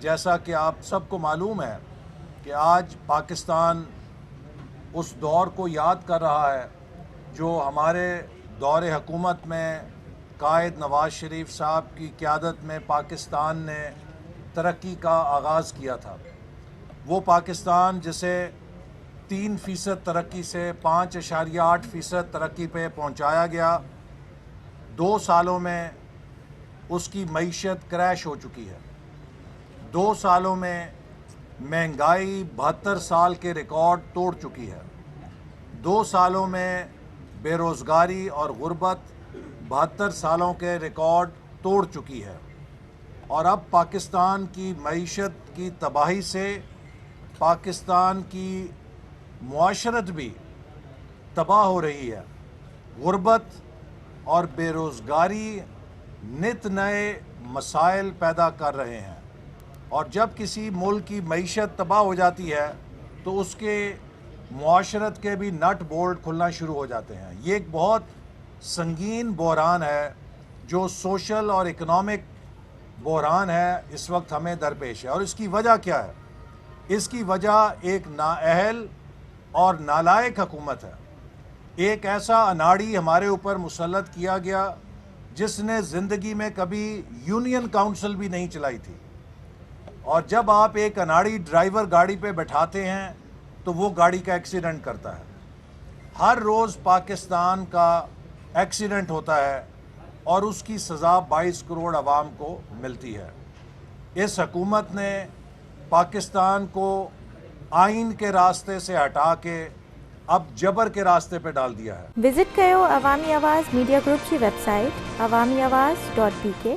جیسا کہ آپ سب کو معلوم ہے کہ آج پاکستان اس دور کو یاد کر رہا ہے جو ہمارے دور حکومت میں قائد نواز شریف صاحب کی قیادت میں پاکستان نے ترقی کا آغاز کیا تھا۔ وہ پاکستان جسے 3% ترقی سے 5.8% ترقی پہ پہنچایا گیا، 2 سالوں میں اس کی معیشت کریش ہو چکی ہے۔ 2 سالوں میں مہنگائی 72 سال کے ریکارڈ توڑ چکی ہے۔ 2 سالوں میں بے روزگاری اور غربت 72 سالوں کے ریکارڈ توڑ چکی ہے، اور اب پاکستان کی معیشت کی تباہی سے پاکستان کی معاشرت بھی تباہ ہو رہی ہے۔ غربت اور بے روزگاری نت نئے مسائل پیدا کر رہے ہیں، اور جب کسی ملک کی معیشت تباہ ہو جاتی ہے تو اس کے معاشرت کے بھی نٹ بولٹ کھلنا شروع ہو جاتے ہیں۔ یہ ایک بہت سنگین بحران ہے جو سوشل اور اکنامک بحران ہے، اس وقت ہمیں درپیش ہے۔ اور اس کی وجہ کیا ہے؟ اس کی وجہ ایک نااہل اور نالائق حکومت ہے۔ ایک ایسا اناڑی ہمارے اوپر مسلط کیا گیا جس نے زندگی میں کبھی یونین کاؤنسل بھی نہیں چلائی تھی، اور جب آپ ایک اناڑی ڈرائیور گاڑی پہ بٹھاتے ہیں تو وہ گاڑی کا ایکسیڈنٹ کرتا ہے۔ ہر روز پاکستان کا ایکسیڈنٹ ہوتا ہے اور اس کی سزا 22 کروڑ عوام کو ملتی ہے۔ اس حکومت نے پاکستان کو آئین کے راستے سے ہٹا کے اب جبر کے راستے پہ ڈال دیا ہے۔ وزٹ کرو عوامی آواز میڈیا گروپ کی ویب سائٹ awamiawaz.pk